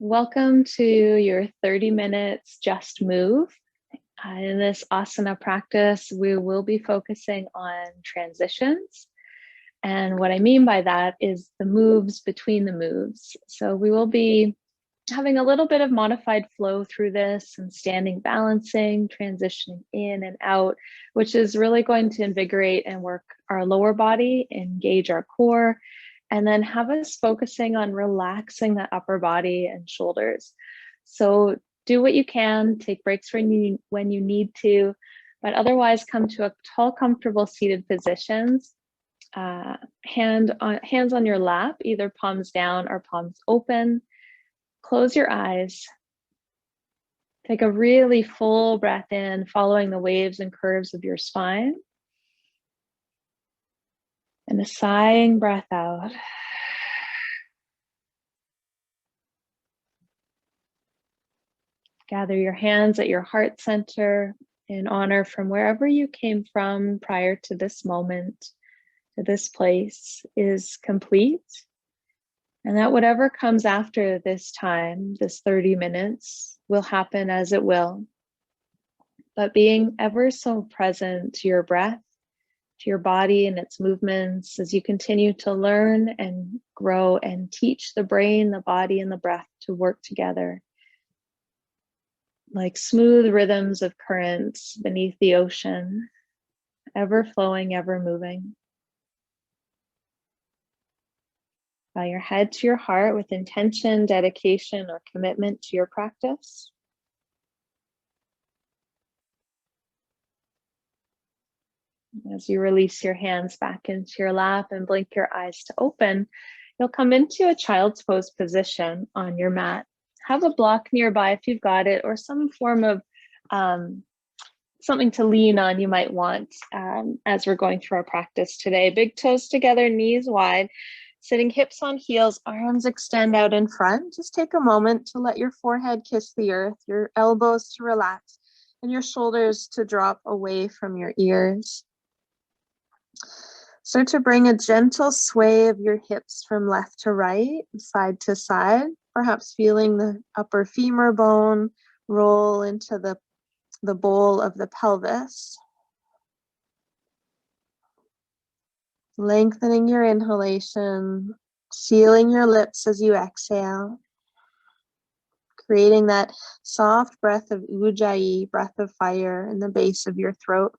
Welcome to your 30 minutes just move. In this asana practice, we will be focusing on transitions. And what I mean by that is the moves between the moves. So we will be having a little bit of modified flow through this and standing balancing, transitioning in and out, which is really going to invigorate and work our lower body, engage our core, and then have us focusing on relaxing the upper body and shoulders. So do what you can, take breaks when you need to, but otherwise come to a tall, comfortable seated positions. Hands on your lap, either palms down or palms open. Close your eyes. Take a really full breath in, following the waves and curves of your spine. And a sighing breath out. Gather your hands at your heart center in honor from wherever you came from prior to this moment, to this place is complete. And that whatever comes after this time, this 30 minutes, will happen as it will. But being ever so present to your breath, to your body and its movements as you continue to learn and grow and teach the brain, the body, and the breath to work together like smooth rhythms of currents beneath the ocean, ever flowing, ever moving. Bow your head to your heart with intention, dedication, or commitment to your practice. As you release your hands back into your lap and blink your eyes to open, you'll come into a child's pose position on your mat. Have a block nearby if you've got it, or some form of something to lean on you might want as we're going through our practice today. Big toes together, knees wide, sitting hips on heels, arms extend out in front. Just take a moment to let your forehead kiss the earth, your elbows to relax, and your shoulders to drop away from your ears. Start to bring a gentle sway of your hips from left to right, side to side, perhaps feeling the upper femur bone roll into the bowl of the pelvis. Lengthening your inhalation, sealing your lips as you exhale, creating that soft breath of ujjayi, breath of fire in the base of your throat.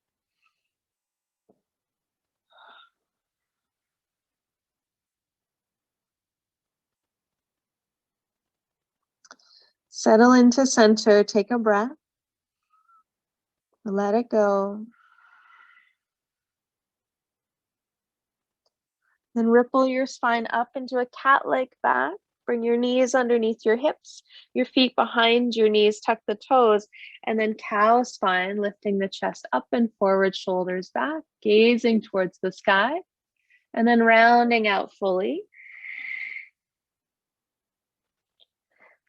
Settle into center, take a breath, let it go. Then ripple your spine up into a cat-like back. Bring your knees underneath your hips, your feet behind your knees, tuck the toes, and then cow spine, lifting the chest up and forward, shoulders back, gazing towards the sky, and then rounding out fully.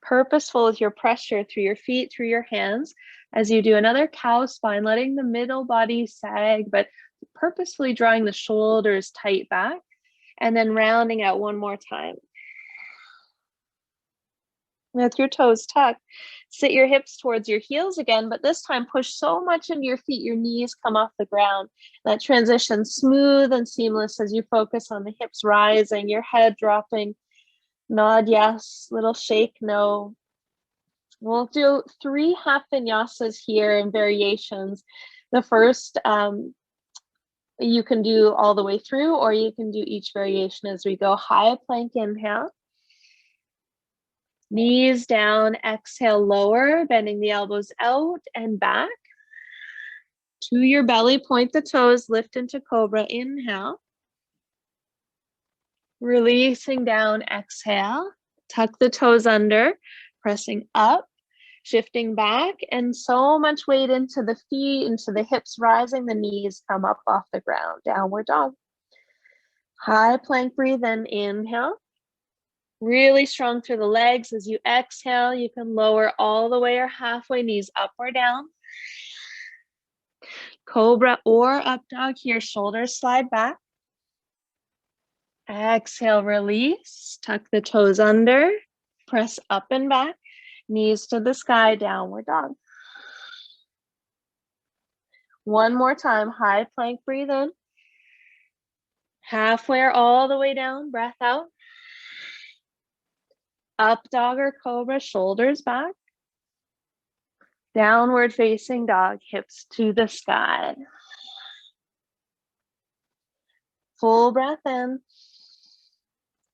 Purposeful with your pressure through your feet, through your hands, as you do another cow spine, letting the middle body sag, but purposefully drawing the shoulders tight back, and then rounding out one more time. With your toes tucked, sit your hips towards your heels again, but this time push so much into your feet, your knees come off the ground. That transition smooth and seamless as you focus on the hips rising, your head dropping. Nod yes, little shake no. We'll do 3 half vinyasas here in variations. The first, you can do all the way through, or you can do each variation as we go. High plank inhale. Knees down, exhale, lower, bending the elbows out and back. To your belly, point the toes, lift into cobra, inhale. Releasing down, exhale. Tuck the toes under, pressing up, shifting back, and so much weight into the feet, into the hips, rising, the knees come up off the ground, downward dog. High plank, breathe in, inhale. Really strong through the legs. As you exhale, you can lower all the way or halfway, knees up or down. Cobra or up dog here, shoulders slide back. Exhale, release, tuck the toes under. Press up and back, knees to the sky, downward dog. One more time, high plank, breathe in. Halfway or all the way down, breath out. Up dog or cobra, shoulders back. Downward facing dog, hips to the sky. Full breath in.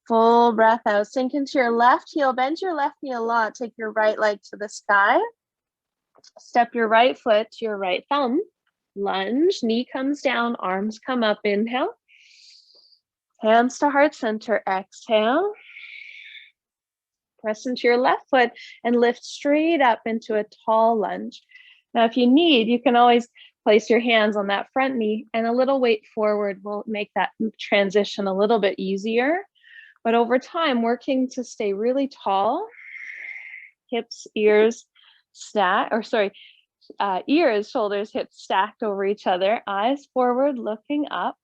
Full breath out. Sink into your left heel. Bend your left knee a lot. Take your right leg to the sky. Step your right foot to your right thumb. Lunge. Knee comes down. Arms come up. Inhale. Hands to heart center. Exhale. Press into your left foot and lift straight up into a tall lunge. Now, if you need, you can always place your hands on that front knee, and a little weight forward will make that transition a little bit easier. But over time, working to stay really tall, hips, ears stacked, ears, shoulders, hips stacked over each other, eyes forward, looking up.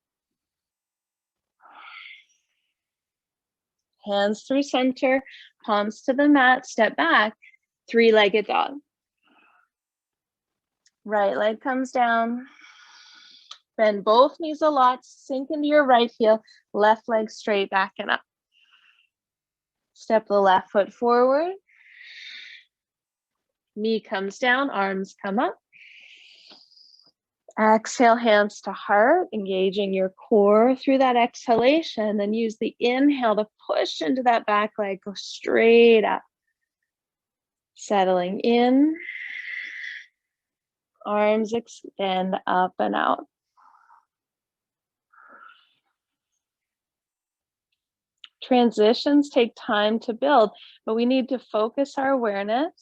Hands through center, palms to the mat, step back, three-legged dog. Right leg comes down. Bend both knees a lot, sink into your right heel, left leg straight back and up. Step the left foot forward. Knee comes down, arms come up. Exhale, hands to heart, engaging your core through that exhalation. Then use the inhale to push into that back leg, go straight up. Settling in. Arms extend up and out. Transitions take time to build, but we need to focus our awareness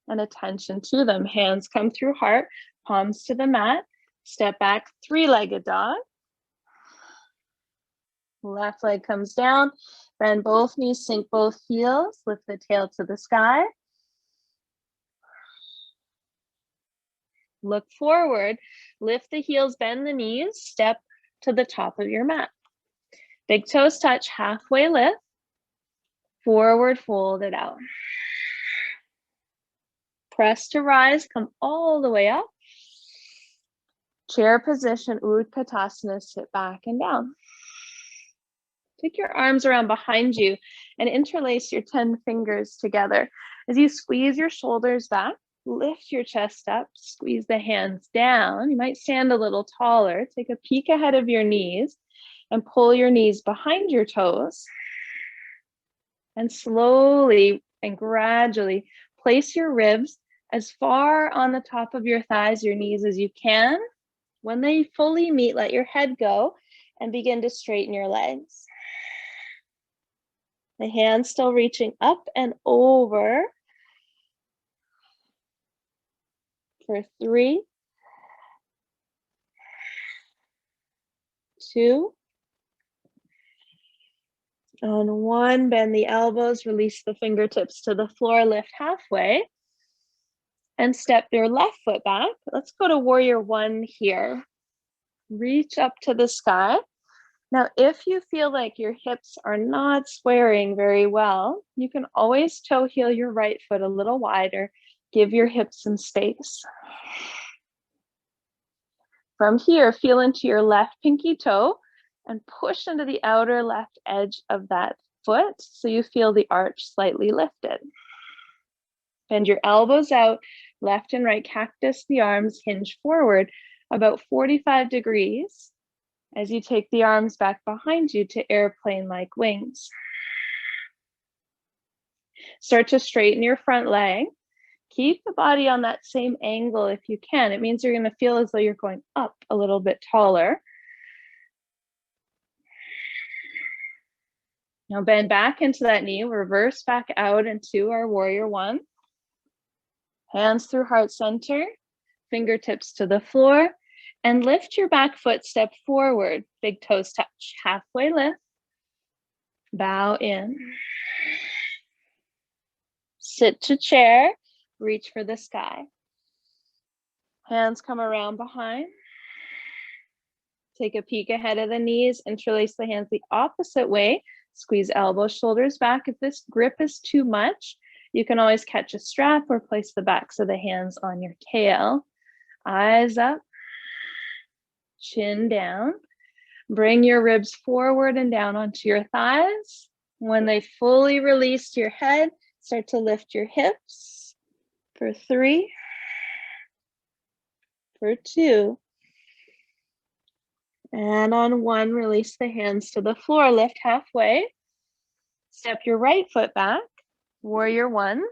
and attention to them. Hands come through heart, palms to the mat. Step back, three-legged dog. Left leg comes down. Bend both knees, sink both heels. Lift the tail to the sky. Look forward. Lift the heels, bend the knees. Step to the top of your mat. Big toes touch, halfway lift. Forward, fold it out. Press to rise, come all the way up. Chair position, Utkatasana, sit back and down. Take your arms around behind you and interlace your 10 fingers together. As you squeeze your shoulders back, lift your chest up, squeeze the hands down. You might stand a little taller. Take a peek ahead of your knees and pull your knees behind your toes. And slowly and gradually place your ribs as far on the top of your thighs, your knees as you can. When they fully meet, let your head go and begin to straighten your legs. The hands still reaching up and over. For 3, 2, and 1. Bend the elbows, release the fingertips to the floor, lift halfway, and step your left foot back. Let's go to warrior 1 here. Reach up to the sky. Now, if you feel like your hips are not squaring very well, you can always toe heel your right foot a little wider. Give your hips some space. From here, feel into your left pinky toe and push into the outer left edge of that foot so you feel the arch slightly lifted. Bend your elbows out, left and right cactus the arms, hinge forward about 45 degrees as you take the arms back behind you to airplane-like wings. Start to straighten your front leg. Keep the body on that same angle if you can. It means you're going to feel as though you're going up a little bit taller. Now bend back into that knee, reverse back out into our warrior 1. Hands through heart center, fingertips to the floor, and lift your back foot, step forward, big toes touch, halfway lift, bow in. Sit to chair, reach for the sky. Hands come around behind. Take a peek ahead of the knees, interlace the hands the opposite way Squeeze elbows, shoulders back. If this grip is too much, you can always catch a strap or place the backs of the hands on your tail. Eyes up, chin down. Bring your ribs forward and down onto your thighs. When they fully release your head, start to lift your hips for 3, for 2, and on 1, release the hands to the floor, lift halfway. Step your right foot back, warrior 1.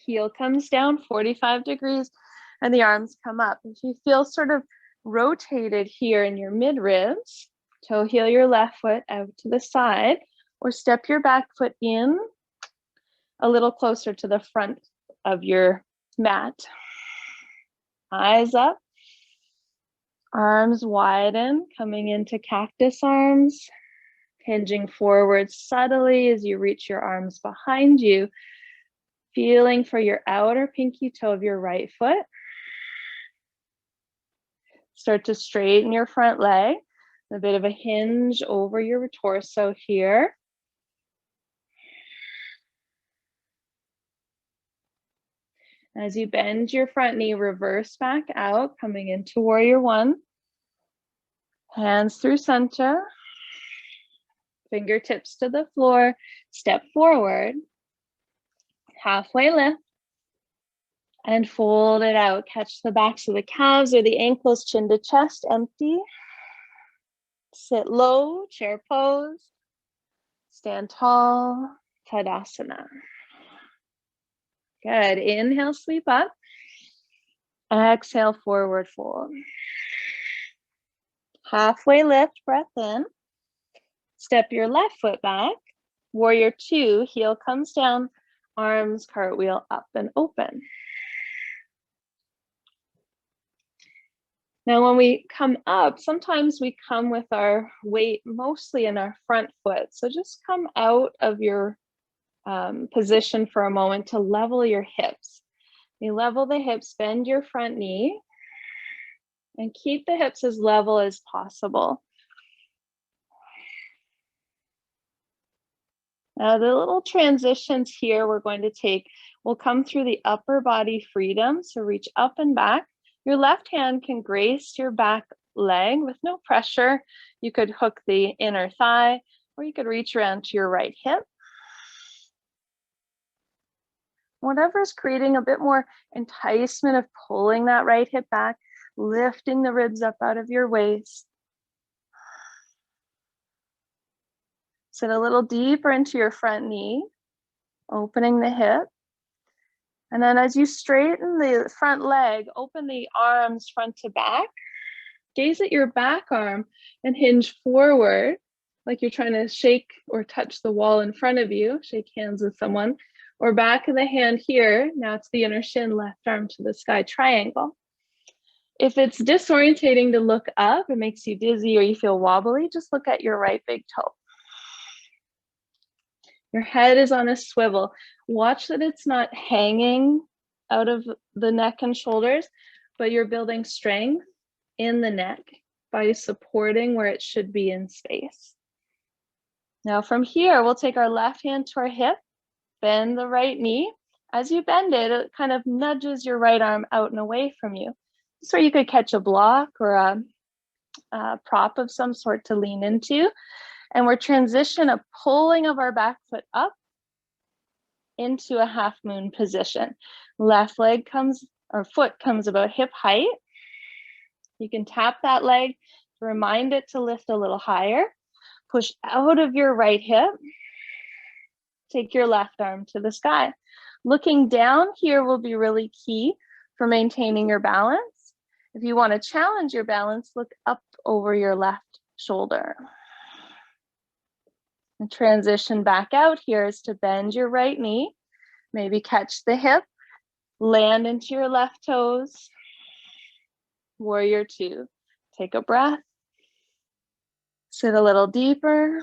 Heel comes down 45 degrees and the arms come up. If you feel sort of rotated here in your mid ribs, toe heel your left foot out to the side, or step your back foot in a little closer to the front of your mat. Eyes up, arms widen, coming into cactus arms, hinging forward subtly as you reach your arms behind you, feeling for your outer pinky toe of your right foot. Start to straighten your front leg, a bit of a hinge over your torso here. As you bend your front knee, reverse back out, coming into warrior 1. Hands through center, fingertips to the floor, step forward, halfway lift, and fold it out. Catch the backs of the calves or the ankles, chin to chest, empty. Sit low, chair pose. Stand tall, Tadasana. Good. Inhale, sweep up. Exhale, forward fold. Halfway lift, breath in. Step your left foot back. Warrior 2, heel comes down, arms cartwheel up and open. Now, when we come up, sometimes we come with our weight mostly in our front foot. So just come out of your position for a moment to level your hips. You level the hips, bend your front knee, and keep the hips as level as possible. Now, the little transitions here we're going to take will come through the upper body freedom. So reach up and back. Your left hand can grace your back leg with no pressure. You could hook the inner thigh, or you could reach around to your right hip. Whatever's creating a bit more enticement of pulling that right hip back, lifting the ribs up out of your waist. Sit a little deeper into your front knee, opening the hip. And then as you straighten the front leg, open the arms front to back. Gaze at your back arm and hinge forward like you're trying to shake or touch the wall in front of you. Shake hands with someone. Or back of the hand here. Now it's the inner shin, left arm to the sky, triangle. If it's disorientating to look up, it makes you dizzy or you feel wobbly, just look at your right big toe. Your head is on a swivel. Watch that it's not hanging out of the neck and shoulders, but you're building strength in the neck by supporting where it should be in space. Now from here, we'll take our left hand to our hip, bend the right knee. As you bend it, it kind of nudges your right arm out and away from you. So you could catch a block or a prop of some sort to lean into. And we're transition a pulling of our back foot up into a half moon position. Left leg comes, or foot comes about hip height. You can tap that leg to remind it to lift a little higher. Push out of your right hip. Take your left arm to the sky. Looking down here will be really key for maintaining your balance. If you want to challenge your balance, look up over your left shoulder. And transition back out here is to bend your right knee, maybe catch the hip, land into your left toes. Warrior 2. Take a breath. Sit a little deeper.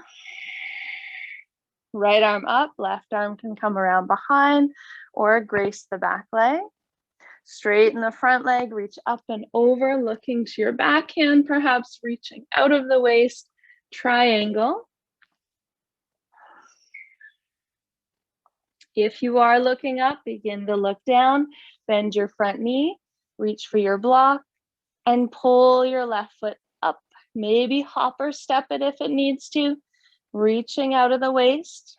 Right arm up, left arm can come around behind or grace the back leg. Straighten the front leg, reach up and over, looking to your backhand, perhaps reaching out of the waist, triangle. If you are looking up, begin to look down, bend your front knee, reach for your block, and pull your left foot up. Maybe hop or step it if it needs to, reaching out of the waist.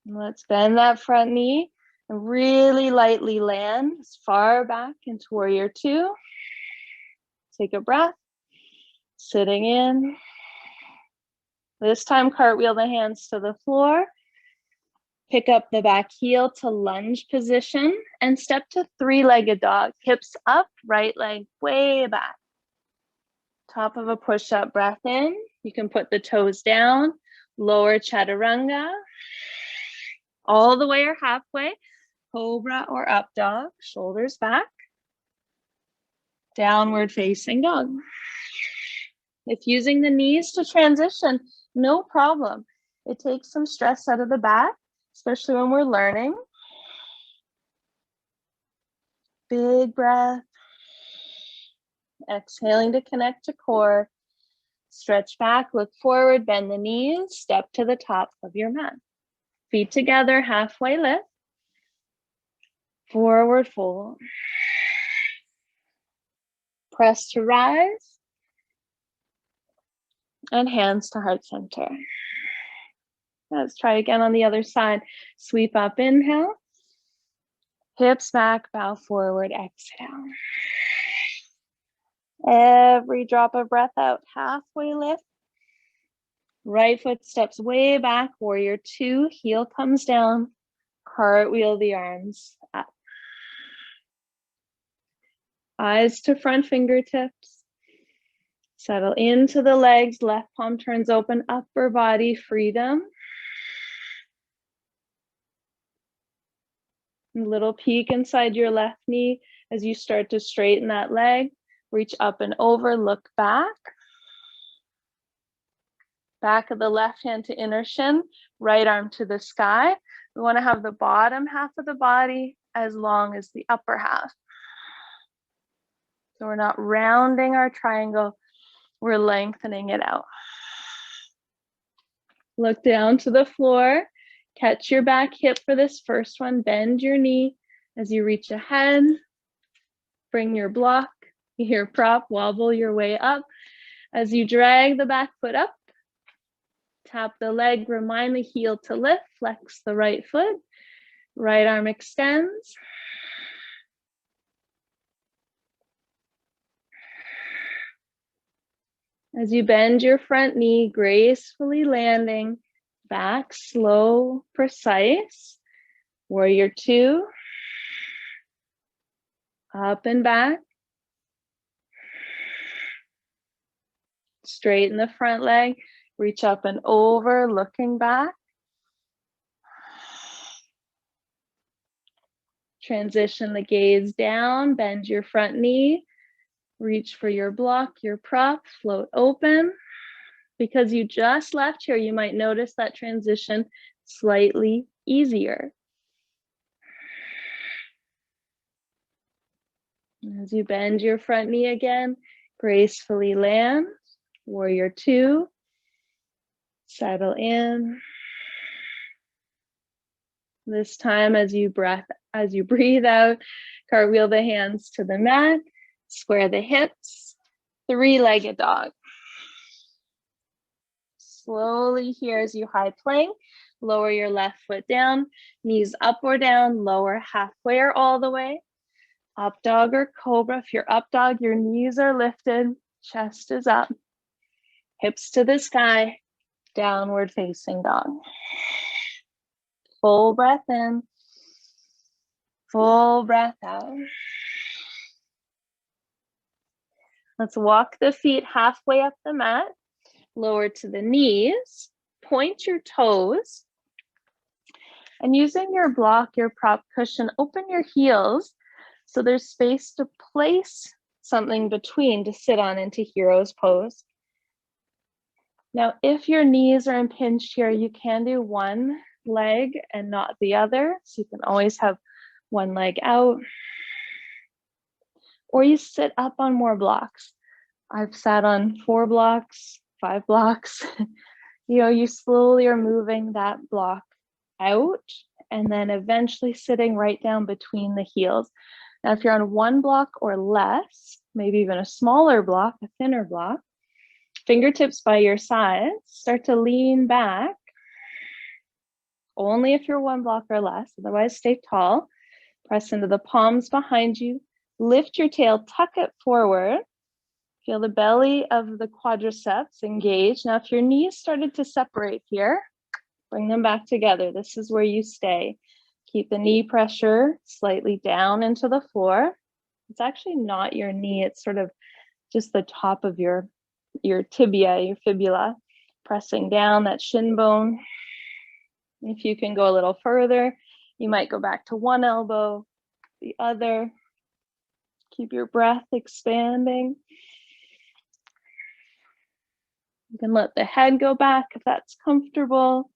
Let's bend that front knee and really lightly land as far back into warrior two. Take a breath, sitting in. This time, cartwheel the hands to the floor. Pick up the back heel to lunge position and step to three-legged dog. Hips up, right leg way back. Top of a push-up, breath in. You can put the toes down, lower chaturanga, all the way or halfway. Cobra or up dog, shoulders back. Downward facing dog. If using the knees to transition, no problem. It takes some stress out of the back, especially when we're learning. Big breath. Exhaling to connect to core. Stretch back, look forward, bend the knees, step to the top of your mat. Feet together, halfway lift. Forward fold. Press to rise. And hands to heart center. Let's try again on the other side. Sweep up, inhale. Hips back, bow forward, exhale. Every drop of breath out, halfway lift. Right foot steps way back, warrior two, heel comes down. Cartwheel the arms up. Eyes to front fingertips. Settle into the legs, left palm turns open, upper body freedom. A little peek inside your left knee as you start to straighten that leg. Reach up and over, look back. Back of the left hand to inner shin, right arm to the sky. We want to have the bottom half of the body as long as the upper half. So we're not rounding our triangle, we're lengthening it out. Look down to the floor. Catch your back hip for this first one. Bend your knee as you reach ahead. Bring your block, your prop, wobble your way up. As you drag the back foot up, tap the leg, remind the heel to lift, flex the right foot. Right arm extends. As you bend your front knee, gracefully landing, back, slow, precise. Warrior two. Up and back. Straighten the front leg, reach up and over, looking back. Transition the gaze down, bend your front knee, reach for your block, your prop, float open. Because you just left here, you might notice that transition slightly easier. As you bend your front knee again, gracefully land, warrior two, settle in. This time as you breathe out, cartwheel the hands to the mat, square the hips, three-legged dog. Slowly here as you high plank, lower your left foot down, knees up or down, lower halfway or all the way. Up dog or cobra. If you're up dog, your knees are lifted, chest is up, hips to the sky, downward facing dog. Full breath in, full breath out. Let's walk the feet halfway up the mat, lower to the knees, point your toes, and using your block, your prop cushion, open your heels so there's space to place something between to sit on into hero's pose. Now, if your knees are impinged here, you can do one leg and not the other. So you can always have one leg out. Or you sit up on more blocks. I've sat on 4 blocks, 5 blocks. you slowly are moving that block out and then eventually sitting right down between the heels. Now, if you're on one block or less, maybe even a smaller block, a thinner block, fingertips by your sides, start to lean back. Only if you're one block or less, otherwise stay tall. Press into the palms behind you. Lift your tail, tuck it forward. Feel the belly of the quadriceps engage. Now, if your knees started to separate here, bring them back together. This is where you stay. Keep the knee pressure slightly down into the floor. It's actually not your knee, it's sort of just the top of your tibia, your fibula, pressing down that shin bone. If you can go a little further, you might go back to one elbow, the other. Keep your breath expanding. You can let the head go back if that's comfortable.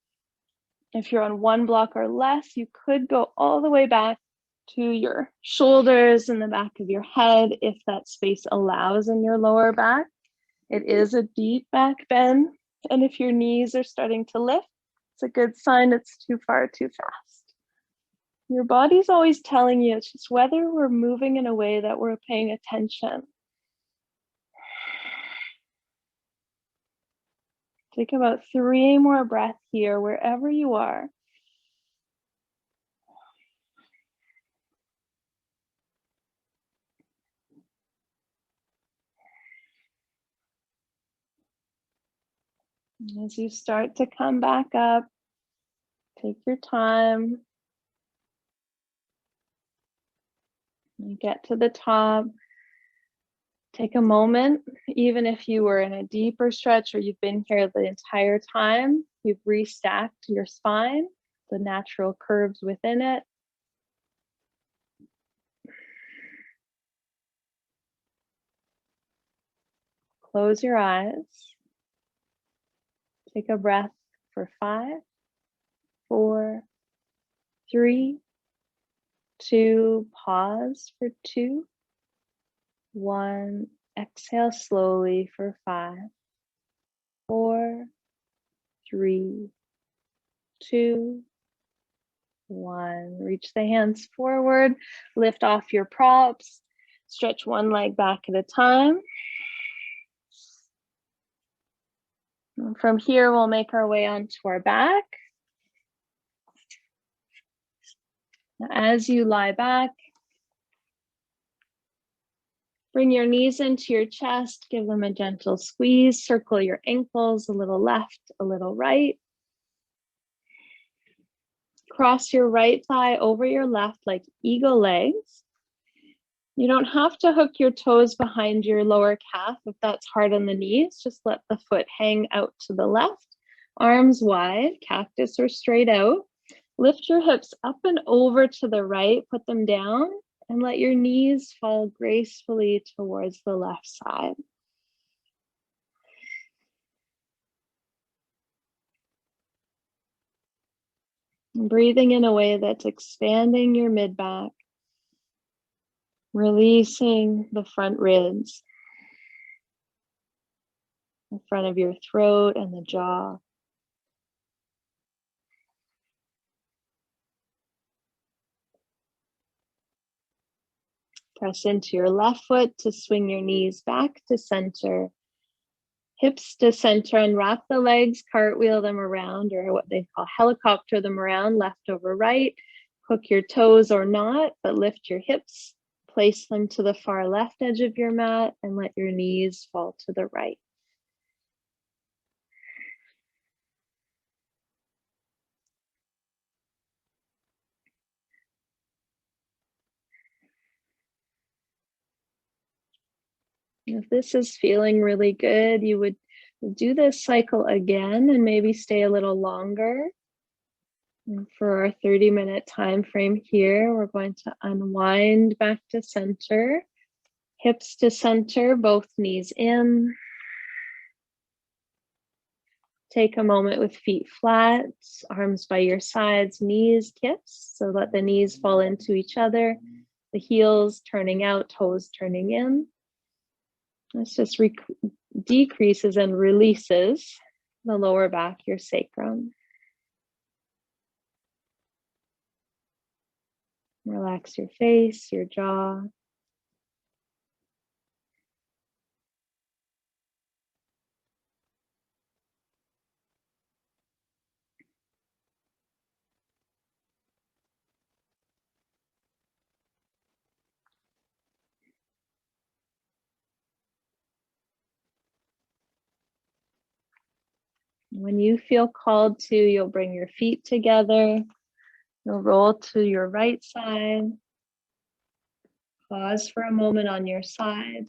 If you're on one block or less, you could go all the way back to your shoulders and the back of your head if that space allows in your lower back. It is a deep back bend. And if your knees are starting to lift, it's a good sign it's too far, too fast. Your body's always telling you, it's just whether we're moving in a way that we're paying attention. Take about 3 more breaths here, wherever you are. And as you start to come back up, take your time. You get to the top. Take a moment, even if you were in a deeper stretch or you've been here the entire time, you've restacked your spine, the natural curves within it. Close your eyes. Take a breath for 5, 4, 3, 2, pause for 2, 1, exhale slowly for 5, 4, 3, 2, 1. Reach the hands forward, lift off your props, stretch one leg back at a time. And from here, we'll make our way onto our back. Now, as you lie back, bring your knees into your chest, give them a gentle squeeze, circle your ankles a little left, a little right. Cross your right thigh over your left like eagle legs. You don't have to hook your toes behind your lower calf if that's hard on the knees. Just let the foot hang out to the left. Arms wide, cactus or straight out. Lift your hips up and over to the right, put them down, and let your knees fall gracefully towards the left side. And breathing in a way that's expanding your mid-back, releasing the front ribs, in front of your throat and the jaw. Press into your left foot to swing your knees back to center. Hips to center, and wrap the legs, cartwheel them around, or what they call helicopter them around, left over right. Hook your toes or not, but lift your hips, place them to the far left edge of your mat, and let your knees fall to the right. If this is feeling really good, you would do this cycle again and maybe stay a little longer. And for our 30-minute time frame here, we're going to unwind back to center, hips to center, both knees in. Take a moment with feet flat, arms by your sides, knees kiss, so let the knees fall into each other, the heels turning out, toes turning in. This just decreases and releases the lower back, your sacrum. Relax your face, your jaw. When you feel called to, you'll bring your feet together. You'll roll to your right side. Pause for a moment on your side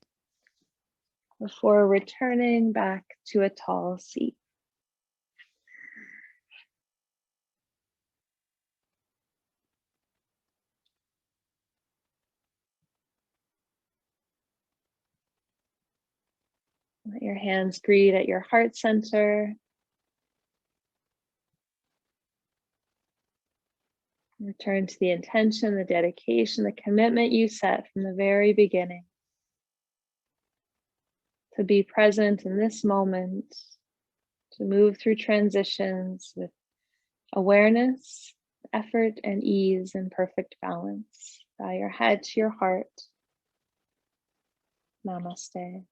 before returning back to a tall seat. Let your hands greet at your heart center. Return to the intention, the dedication, the commitment you set from the very beginning to be present in this moment, to move through transitions with awareness, effort, and ease and perfect balance. Bow your head to your heart. Namaste.